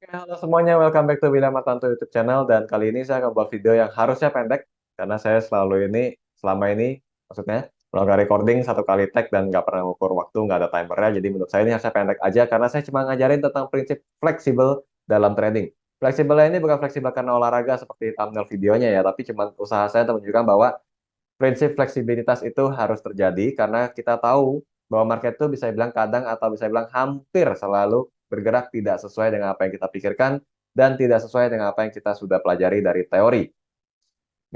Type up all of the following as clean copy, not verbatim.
Oke, halo semuanya, welcome back to William Martanto YouTube channel. Dan kali ini saya akan buat video yang harusnya pendek karena saya selama ini maksudnya melakukan recording satu kali tag dan nggak pernah ukur waktu, nggak ada timernya. Jadi menurut saya ini harusnya pendek aja karena saya cuma ngajarin tentang prinsip fleksibel dalam trading. Fleksibelnya ini bukan fleksibel karena olahraga seperti thumbnail videonya ya, tapi cuma usaha saya untuk menunjukkan bahwa prinsip fleksibilitas itu harus terjadi karena kita tahu bahwa market itu bisa dibilang kadang atau bisa dibilang hampir selalu bergerak tidak sesuai dengan apa yang kita pikirkan dan tidak sesuai dengan apa yang kita sudah pelajari dari teori.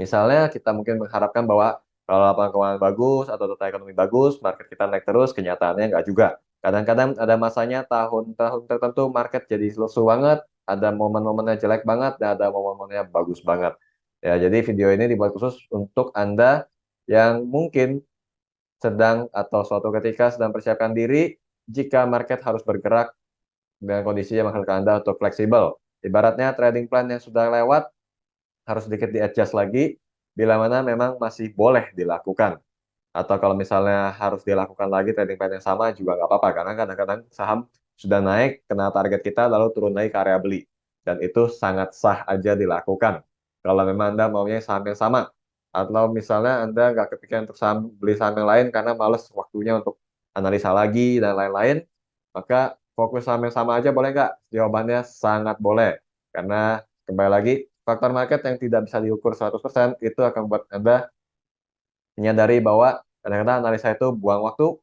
Misalnya kita mungkin mengharapkan bahwa kalau lapangan keuangan bagus atau data ekonomi bagus, market kita naik terus, kenyataannya nggak juga. Kadang-kadang ada masanya tahun-tahun tertentu market jadi lesu banget, ada momen-momennya jelek banget, dan ada momen-momennya bagus banget. Ya, jadi video ini dibuat khusus untuk Anda yang mungkin sedang atau suatu ketika sedang persiapkan diri jika market harus bergerak dengan kondisi yang mengharuskan Anda untuk fleksibel. Ibaratnya trading plan yang sudah lewat harus sedikit di-adjust lagi bila mana memang masih boleh dilakukan. Atau kalau misalnya harus dilakukan lagi trading plan yang sama juga nggak apa-apa, karena kadang-kadang saham sudah naik, kena target kita, lalu turun lagi ke area beli. Dan itu sangat sah aja dilakukan. Kalau memang Anda maunya saham yang sama. Atau misalnya Anda nggak kepikiran untuk beli saham yang lain karena males waktunya untuk analisa lagi dan lain-lain, maka fokus saham yang sama aja boleh nggak? Jawabannya sangat boleh. Karena kembali lagi, faktor market yang tidak bisa diukur 100% itu akan membuat Anda menyadari bahwa kadang-kadang analisa itu buang waktu,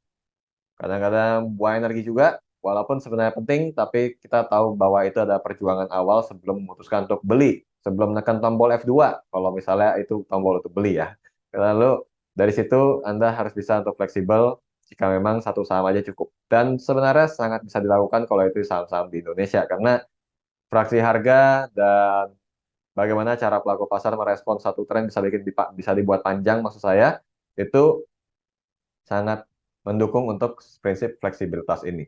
kadang-kadang buang energi juga, walaupun sebenarnya penting, tapi kita tahu bahwa itu ada perjuangan awal sebelum memutuskan untuk beli, sebelum menekan tombol F2, kalau misalnya itu tombol untuk beli ya. Lalu dari situ Anda harus bisa untuk fleksibel jika memang satu saham aja cukup. Dan sebenarnya sangat bisa dilakukan kalau itu saham-saham di Indonesia, karena fraksi harga dan bagaimana cara pelaku pasar merespon satu tren bisa dibuat panjang, maksud saya itu sangat mendukung untuk prinsip fleksibilitas ini.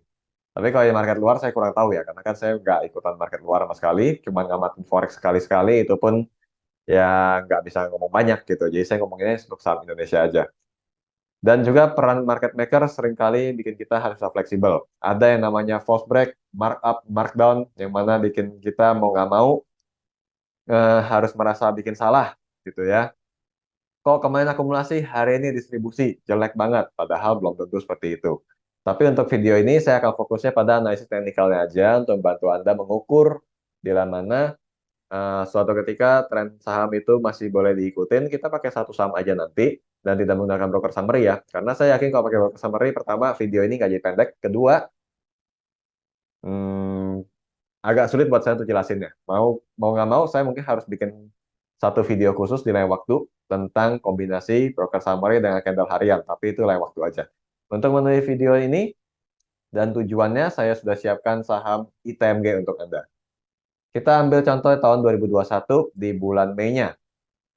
Tapi kalau di market luar saya kurang tahu ya, karena kan saya nggak ikutan market luar sama sekali, cuma ngamatin forex sekali-sekali, itu pun ya nggak bisa ngomong banyak gitu. Jadi saya ngomonginnya untuk saham Indonesia aja. Dan juga peran market maker seringkali bikin kita harus fleksibel. Ada yang namanya false break, markup, markdown, yang mana bikin kita mau nggak mau harus merasa bikin salah gitu ya. Kok kemarin akumulasi, hari ini distribusi, jelek banget, padahal belum tentu seperti itu. Tapi untuk video ini saya akan fokusnya pada analisis teknikalnya aja untuk membantu Anda mengukur bila mana suatu ketika tren saham itu masih boleh diikutin, kita pakai satu saham aja nanti dan tidak menggunakan broker summary ya. Karena saya yakin kalau pakai broker summary, pertama video ini nggak jadi pendek, kedua hmm, agak sulit buat saya untuk jelasinnya. Mau mau nggak mau, saya mungkin harus bikin satu video khusus di lain waktu tentang kombinasi broker summary dengan candle harian, tapi itu lain waktu aja. Untuk menulis video ini dan tujuannya, saya sudah siapkan saham ITMG untuk Anda. Kita ambil contoh tahun 2021 di bulan Mei-nya.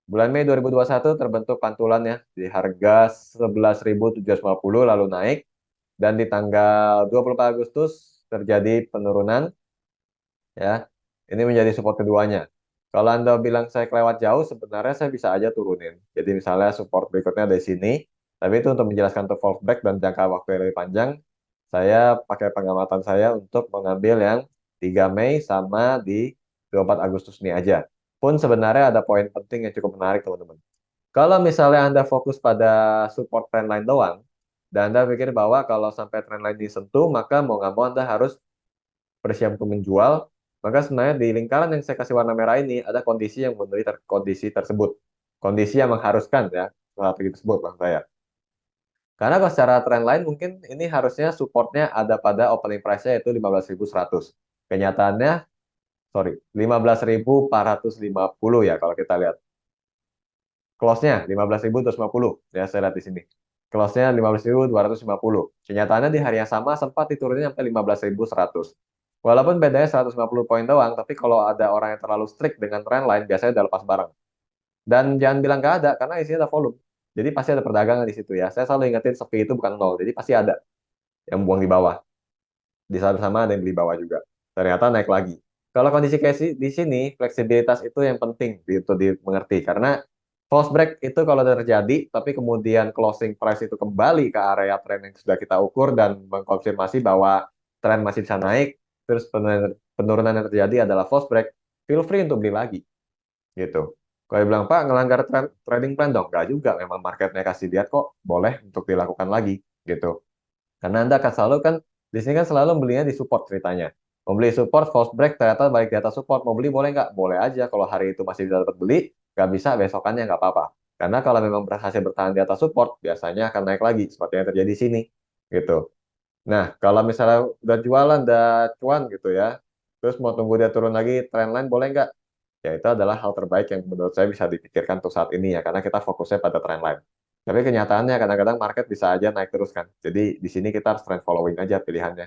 Bulan Mei 2021 terbentuk pantulan ya di harga 11.750 lalu naik, dan di tanggal 24 Agustus terjadi penurunan ya. Ini menjadi support keduanya. Kalau Anda bilang saya kelewat jauh, sebenarnya saya bisa aja turunin. Jadi misalnya support berikutnya dari sini, tapi itu untuk menjelaskan untuk fallback dan jangka waktu yang lebih panjang, saya pakai pengamatan saya untuk mengambil yang 3 Mei sama di 24 Agustus ini aja. Pun sebenarnya ada poin penting yang cukup menarik, teman-teman. Kalau misalnya Anda fokus pada support trendline doang, dan Anda pikir bahwa kalau sampai trendline disentuh, maka mau nggak mau Anda harus bersiap untuk menjual, maka sebenarnya di lingkaran yang saya kasih warna merah ini ada kondisi yang memenuhi kondisi tersebut. Kondisi yang mengharuskan ya, strategi tersebut maksud saya. Karena kalau secara tren lain mungkin ini harusnya supportnya ada pada opening price-nya yaitu 15.100. Kenyataannya, sorry, 15.450 ya kalau kita lihat. Close-nya 15.250 ya, saya lihat di sini. Close-nya 15.250. Kenyataannya di hari yang sama sempat diturunin sampai 15.100. Walaupun bedanya 150 poin doang, tapi kalau ada orang yang terlalu strict dengan trendline, biasanya udah lepas barang. Dan jangan bilang nggak ada, karena isinya ada volume. Jadi pasti ada perdagangan di situ ya. Saya selalu ingetin sepi itu bukan nol, jadi pasti ada yang buang di bawah. Di saat sama ada yang beli bawah juga. Ternyata naik lagi. Kalau kondisi kayak di sini, fleksibilitas itu yang penting untuk dimengerti. Karena false break itu kalau terjadi, tapi kemudian closing price itu kembali ke area tren yang sudah kita ukur dan mengkonfirmasi bahwa tren masih bisa naik, terus penurunan yang terjadi adalah false break, feel free untuk beli lagi gitu. Kalau bilang Pak ngelanggar trading plan dong, nggak juga. Memang marketnya kasih lihat kok, boleh untuk dilakukan lagi gitu. Karena Anda akan selalu kan di sini kan selalu belinya di support ceritanya. Mau beli support, false break, ternyata balik di atas support. Mau beli boleh nggak? Boleh aja. Kalau hari itu masih bisa dapat beli, nggak bisa besokannya nggak apa-apa. Karena kalau memang berhasil bertahan di atas support, biasanya akan naik lagi seperti yang terjadi di sini gitu. Nah, kalau misalnya udah jualan, udah cuan gitu ya, terus mau tunggu dia turun lagi, trendline boleh nggak? Ya itu adalah hal terbaik yang menurut saya bisa dipikirkan untuk saat ini ya, karena kita fokusnya pada trendline. Tapi kenyataannya kadang-kadang market bisa aja naik terus kan. Jadi di sini kita harus trend following aja pilihannya.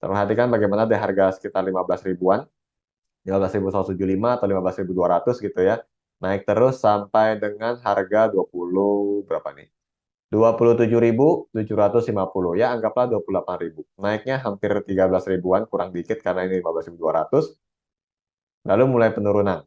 Perhatikan bagaimana di harga sekitar 15 ribuan, 15.175 atau 15.200 gitu ya. Naik terus sampai dengan harga 20 berapa nih? 27.750 ya, anggaplah 28.000. Naiknya hampir 13 ribuan, kurang dikit karena ini 15.200. Lalu mulai penurunan.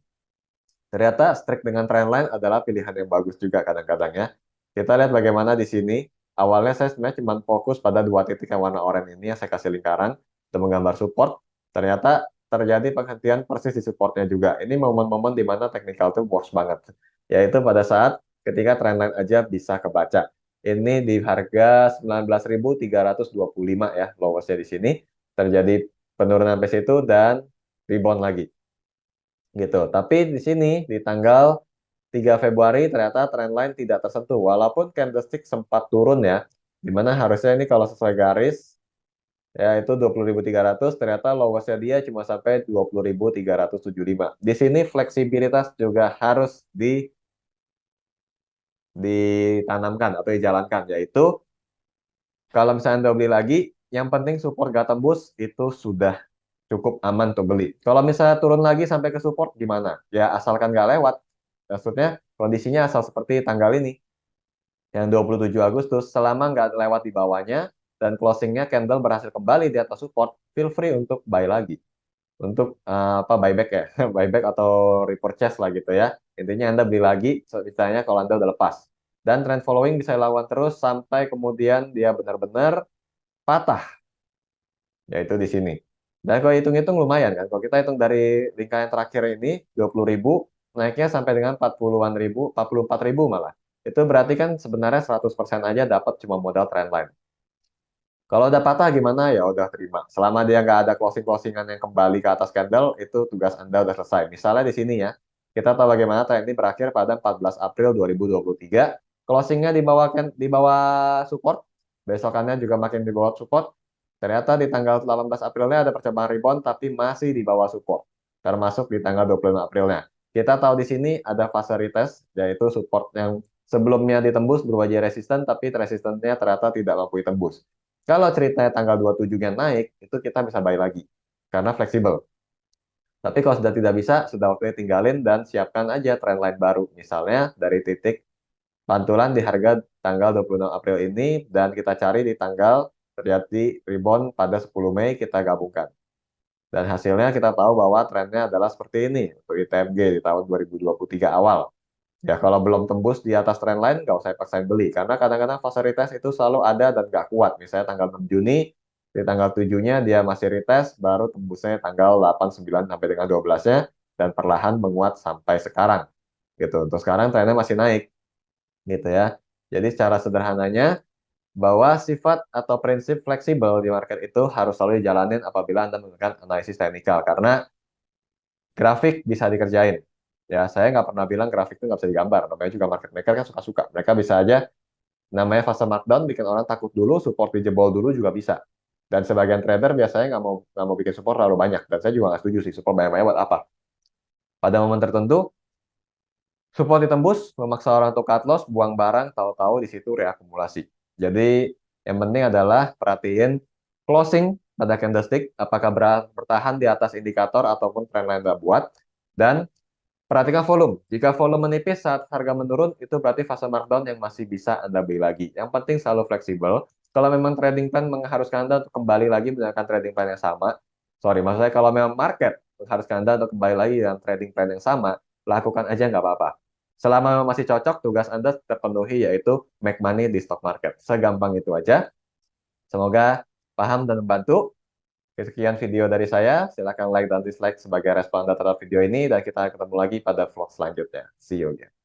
Ternyata strike dengan trendline adalah pilihan yang bagus juga kadang-kadang ya. Kita lihat bagaimana di sini. Awalnya saya sebenarnya cuma fokus pada dua titik yang warna oranye ini yang saya kasih lingkaran untuk menggambar support. Ternyata terjadi penghentian persis di supportnya juga. Ini momen-momen di mana technical itu works banget. Yaitu pada saat ketika trendline aja bisa kebaca. Ini di harga 19.325 ya, lowestnya di sini. Terjadi penurunan sampai situ dan rebound lagi gitu. Tapi di sini di tanggal 3 Februari ternyata trendline tidak tersentuh walaupun candlestick sempat turun ya. Dimana harusnya ini kalau sesuai garis ya itu 20.300, ternyata lowestnya dia cuma sampai 20.375. Di sini fleksibilitas juga harus ditanamkan atau dijalankan, yaitu kalau misalnya Anda beli lagi, yang penting support gak tembus itu sudah cukup aman untuk beli. Kalau misalnya turun lagi sampai ke support gimana? Ya asalkan nggak lewat. Maksudnya kondisinya asal seperti tanggal ini, yang 27 Agustus, selama nggak lewat di bawahnya dan closingnya candle berhasil kembali di atas support, feel free untuk buy lagi. Untuk apa buyback ya, buyback atau repurchase lah gitu ya. Intinya Anda beli lagi, misalnya kalau Anda udah lepas. Dan trend following bisa lakukan terus sampai kemudian dia benar-benar patah, yaitu di sini. Dan kalau hitung-hitung lumayan kan, kalau kita hitung dari lingkaran terakhir ini 20.000, naiknya sampai dengan 40-an ribu, 44.000 malah. Itu berarti kan sebenarnya 100% aja dapat cuma modal trendline. Kalau udah patah gimana ya udah terima. Selama dia nggak ada closing-closingan yang kembali ke atas candle, itu tugas Anda udah selesai. Misalnya di sini ya, kita tahu bagaimana tren ini berakhir pada 14 April 2023. Closingnya di bawah support, besokannya juga makin di bawah support. Ternyata di tanggal 18 Aprilnya ada percobaan rebound, tapi masih di bawah support. Termasuk di tanggal 25 Aprilnya. Kita tahu di sini ada fase retest, yaitu support yang sebelumnya ditembus berubah jadi resisten, tapi resistennya ternyata tidak mampu ditembus. Kalau ceritanya tanggal 27-nya naik, itu kita bisa buy lagi. Karena fleksibel. Tapi kalau sudah tidak bisa, sudah waktunya tinggalin dan siapkan aja trendline baru. Misalnya dari titik pantulan di harga tanggal 26 April ini, dan kita cari di tanggal terjadi rebound pada 10 Mei, kita gabungkan. Dan hasilnya kita tahu bahwa trennya adalah seperti ini untuk ITMG di tahun 2023 awal. Ya, kalau belum tembus di atas trendline, nggak usah paksain beli. Karena kadang-kadang fase retest itu selalu ada dan nggak kuat. Misalnya tanggal 6 Juni, di tanggal 7-nya dia masih retest, baru tembusnya tanggal 8, 9, sampai dengan 12-nya, dan perlahan menguat sampai sekarang. Gitu. Untuk sekarang trennya masih naik. Gitu ya. Jadi secara sederhananya, bahwa sifat atau prinsip fleksibel di market itu harus selalu dijalanin apabila Anda menggunakan analisis teknikal. Karena grafik bisa dikerjain. Ya, saya nggak pernah bilang grafik itu nggak bisa digambar. Namanya juga market maker kan suka-suka. Mereka bisa aja, namanya fase markdown, bikin orang takut dulu, support dijebol dulu juga bisa. Dan sebagian trader biasanya nggak mau bikin support terlalu banyak. Dan saya juga nggak setuju sih, support banyak-banyak buat apa. Pada momen tertentu, support ditembus, memaksa orang untuk cut loss, buang barang, tahu-tahu di situ reakumulasi. Jadi, yang penting adalah perhatiin closing pada candlestick, apakah bertahan di atas indikator ataupun trendline yang buat, dan perhatikan volume. Jika volume menipis saat harga menurun, itu berarti fase markdown yang masih bisa Anda beli lagi. Yang penting selalu fleksibel. Kalau memang trading plan mengharuskan Anda untuk kembali lagi menggunakan trading plan yang sama, sorry, maksud saya kalau memang market mengharuskan Anda untuk kembali lagi dengan trading plan yang sama, lakukan aja nggak apa-apa. Selama memang masih cocok, tugas Anda terpenuhi yaitu make money di stock market. Segampang itu aja. Semoga paham dan membantu. Oke, sekian video dari saya. Silahkan like dan dislike sebagai respon terhadap video ini dan kita ketemu lagi pada vlog selanjutnya. See you again.